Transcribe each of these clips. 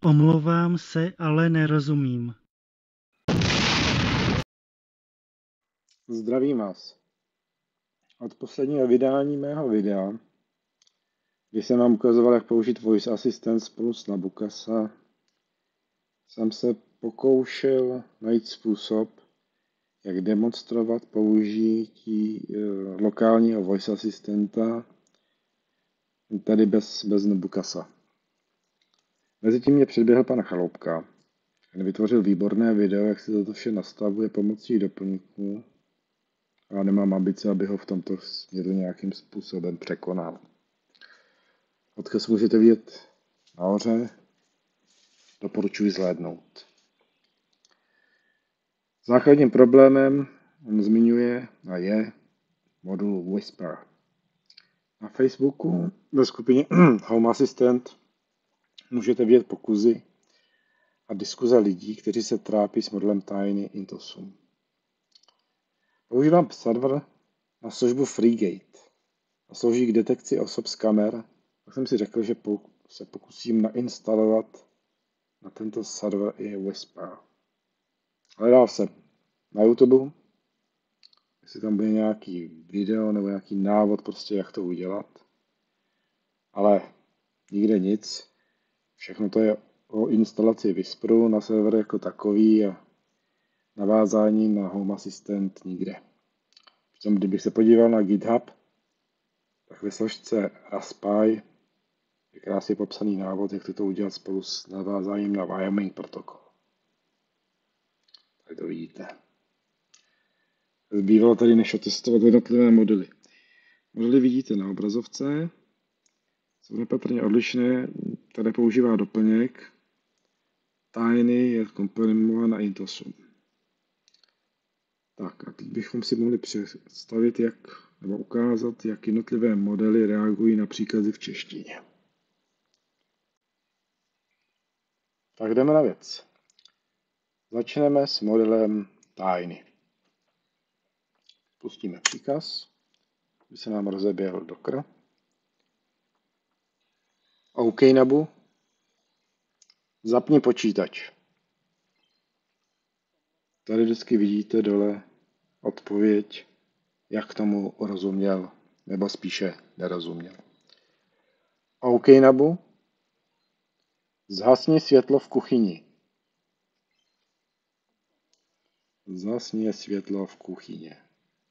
Omlouvám se, ale nerozumím. Zdravím vás. Od posledního vydání mého videa, kdy jsem vám ukazoval, jak použít Voice Assistant spolu s Nabukasa, jsem se pokoušel najít způsob, jak demonstrovat použití lokálního Voice Assistanta, tady bez Nabukasa. Mezitím mě předběhl pan Chaloupka. Ten vytvořil výborné video, jak se toto vše nastavuje pomocí doplňků, a nemám ambice, aby ho v tomto směru nějakým způsobem překonal. Odkaz můžete vidět nahoře, doporučuji zhlédnout. Základním problémem on zmiňuje a je modul Whisper. Na Facebooku ve skupině Home Assistant můžete vidět pokusy a diskuze lidí, kteří se trápí s modulem Tiny Intosum. Používám server na službu FreeGate a slouží k detekci osob z kamer, tak jsem si řekl, že se pokusím nainstalovat na tento server i Whisper. Hledal jsem na YouTube, jestli tam bude nějaký video nebo nějaký návod, prostě jak to udělat. Ale nikde nic. Všechno to je o instalaci Whisperu na server jako takový a navázání na Home Assistant nikde. Přitom kdybych se podíval na GitHub, tak ve složce Raspberry je krásně popsaný návod, jak to udělat spolu s navázáním na Wyoming protokol. Tak to vidíte. Zbývalo tady než otestovat jednotlivé modely. Modely vidíte na obrazovce, jsou nepatrně odlišné, tady používá doplněk, Tiny je komponován na Intosum. Tak a teď bychom si mohli představit, nebo ukázat, jak jednotlivé modely reagují na příkazy v češtině. Tak jdeme na věc. Začneme s modelem Tiny. Pustíme příkaz, aby se nám rozeběhl Docker. OK Nabu, zapni počítač. Tady vždycky vidíte dole odpověď, jak tomu rozuměl, nebo spíše nerozuměl. OK Nabu, zhasni světlo v kuchyni. Zhasni světlo v kuchyni.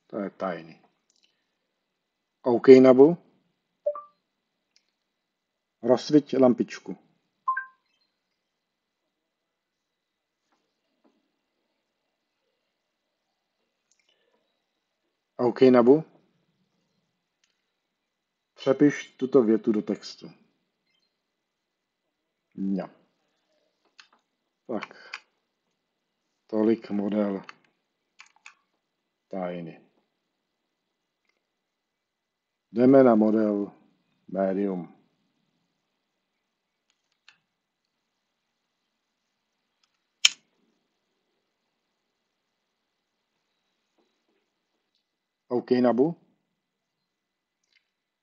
To je Tiny. OK Nabu, rozsviť lampičku. OK Nabu, přepiš tuto větu do textu. No. Tak. Tolik model Tiny. Jdeme na model Medium. OK Nabu,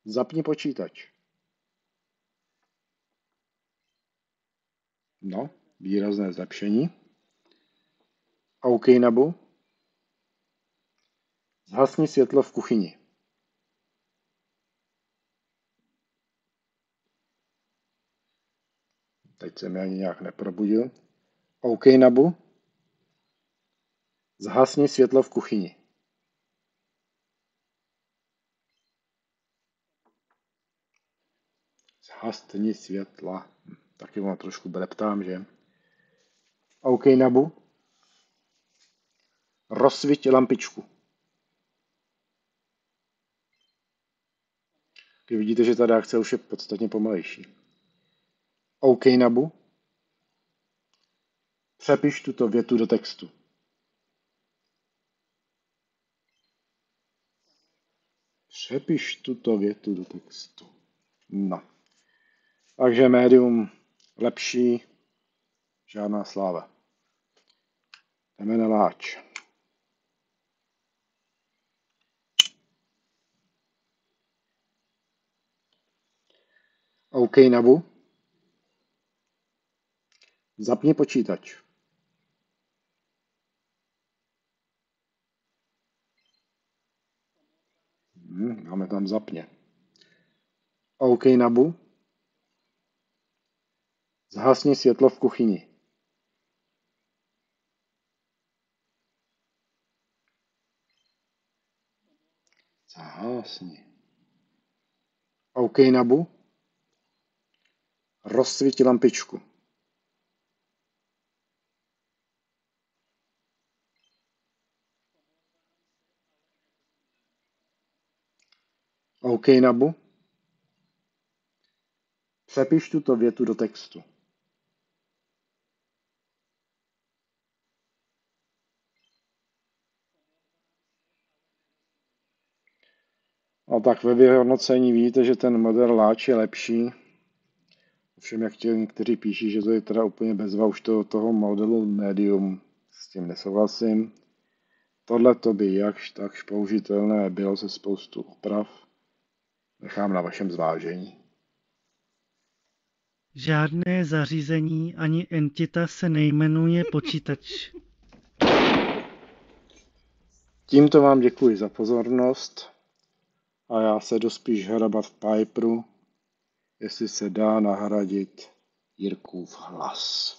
zapni počítač. No, výrazné zlepšení. OK Nabu, zhasni světlo v kuchyni. Teď se mi ani nějak neprobudil. OK Nabu, zhasni světlo v kuchyni. Zhasni světla. Taky vám trošku breptám, že? OK Nabu, rozsviť lampičku. Vy vidíte, že ta reakce už je podstatně pomalejší. OK Nabu, přepiš tuto větu do textu. Přepiš tuto větu do textu. No. Takže médium lepší, žádná sláva. Jdeme na láč. OK Nabu, Zapni počítač. Máme tam zapně. OK, Nabu. Zhasni světlo v kuchyni. Zhasni. OK, Nabu. Rozsvíti lampičku. OK, Nabu. Přepiš tuto větu do textu. No tak ve vyhodnocení vidíte, že ten model Láč je lepší. Ovšem, jak někteří píší, že to je teda úplně bezva už toho modelu Medium, s tím nesouhlasím. Tohle to by jakž takž použitelné bylo se spoustu úprav. Nechám na vašem zvážení. Žádné zařízení ani entita se nejmenuje počítač. Tímto vám děkuji za pozornost a já se jdu spíš hrabat v Piperu, jestli se dá nahradit Jirkův hlas.